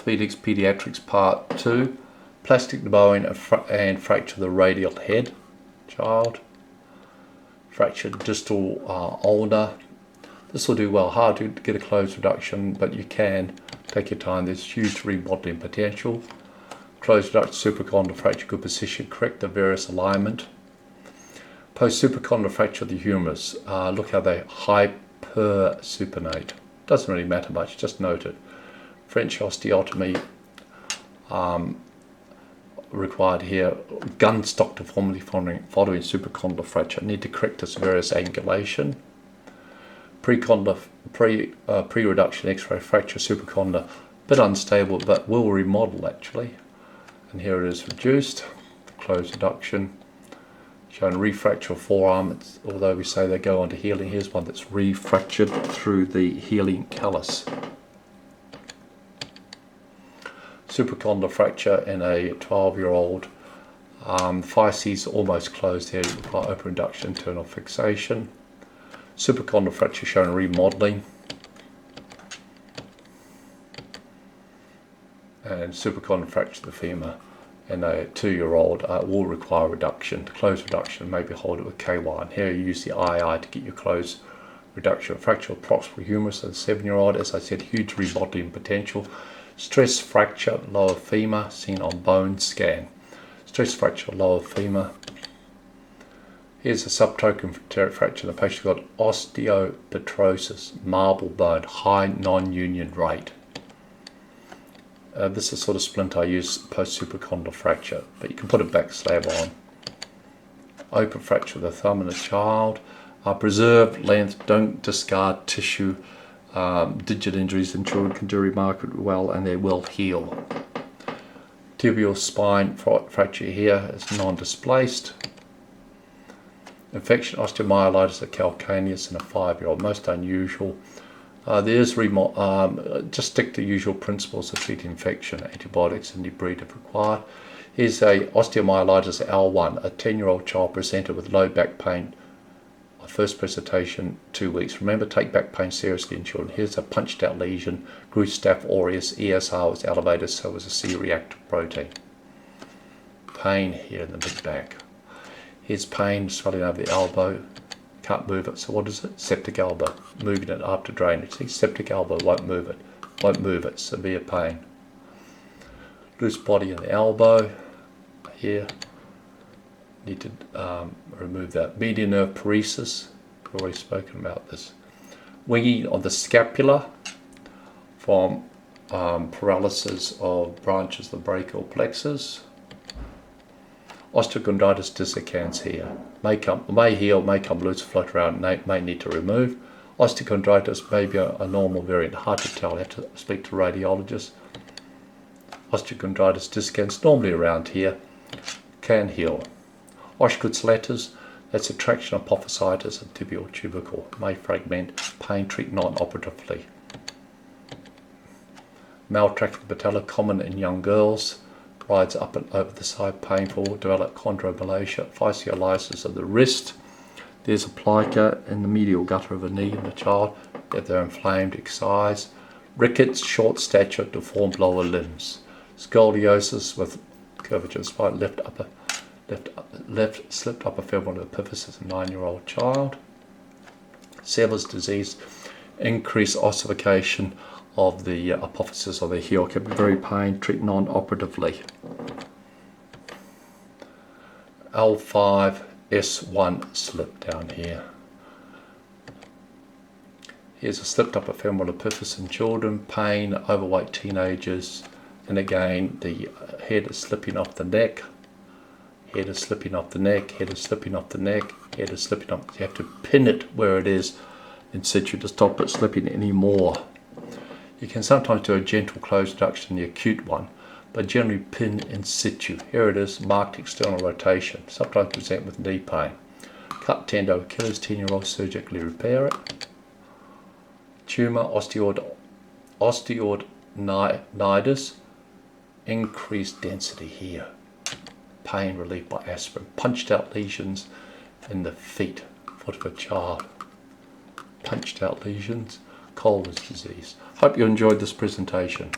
Orthopedics Pediatrics Part 2. Plastic bowing and fracture the radial head. Child. Fractured distal ulna. This will do well. Hard to get a closed reduction, but you can take your time. There's huge remodeling potential. Closed reduction, supracondylar fracture, good position. Correct the varus alignment. Post supracondylar fracture of the humerus. Look how they hypersupinate. Doesn't really matter much, just note it. French osteotomy required here. Gunstock deformity following supracondylar fracture. Need to correct this varus angulation. Pre-reduction X-ray fracture supracondylar. Bit unstable, but will remodel actually. And here it is reduced. Closed reduction. Showing refracture of forearm, although we say they go on to healing. Here's one that's refractured through the healing callus. Supracondylar fracture in a 12-year-old. Physes almost closed here, require open reduction, internal fixation. Supracondylar fracture showing remodeling. And supracondylar fracture of the femur in a 2-year-old will require reduction. To close reduction, maybe hold it with K1. Here you use the II to get your close reduction. Fracture of proximal humerus in a 7-year-old. As I said, huge remodeling potential. Stress fracture lower femur seen on bone scan. Stress fracture lower femur. Here's a subtrochanteric fracture. The patient got osteopetrosis, marble bone, high non-union rate. This is sort of splint I use post supracondylar fracture, but you can put a back slab on. Open fracture of the thumb in a child. Preserve length, don't discard tissue. Digit injuries in children can do remarkably well and they will heal. Tibial spine fracture here is non-displaced. Infection osteomyelitis of calcaneus in a 5-year-old, most unusual. Just stick to usual principles of treating infection, antibiotics and debrief if required. Here's a osteomyelitis L1, a 10-year-old child presented with low back pain. First presentation 2 weeks. Remember, take back pain seriously in children. Here's a punched out lesion. Staph aureus, ESR was elevated, so was a C-reactive protein. Pain here in the mid back. Here's pain swelling over the elbow. Can't move it. So what is it? Septic elbow. Moving it after drainage. See, septic elbow won't move it. Won't move it. Severe pain. Loose body in the elbow. Here. Need to remove that. Median nerve paresis. We've already spoken about this. Winging of the scapula from paralysis of branches of the brachial plexus. Osteochondritis dissecans here. May heal, may come loose, float around, may need to remove. Osteochondritis may be a normal variant, hard to tell, I have to speak to radiologists. Osteochondritis dissecans, normally around here, can heal. Oshgood's letters, that's a traction apophysitis and tibial tubercle, may fragment, pain, treat non-operatively. Maltraction patella, common in young girls. Rides up and over the side, painful, develop chondromalacia, fasciolitis of the wrist. There's a plica in the medial gutter of a knee in the child. If they're inflamed, excise. Rickets, short stature, deformed lower limbs. Scoliosis with curvature of spine, left slipped upper femoral epiphysis in a 9-year-old child. Sever's disease, increased ossification of the apophysis of the heel, can be very pain, treat non-operatively. L5S1 slip down here. Here's a slipped upper femoral epiphysis in children, pain, overweight teenagers, and again the head is slipping off the neck, head is slipping off the neck, head is slipping off the neck, head is slipping off. You have to pin it where it is in situ to stop it slipping anymore. You can sometimes do a gentle close reduction, the acute one, but generally pin in situ. Here it is, marked external rotation. Sometimes present with knee pain. Cut tendo Achilles, 10-year-old, surgically repair it. Tumour, osteoidnitis, increased density here. Pain relief by aspirin. Punched out lesions in the foot of a child. Punched out lesions. Coleman's disease. Hope you enjoyed this presentation.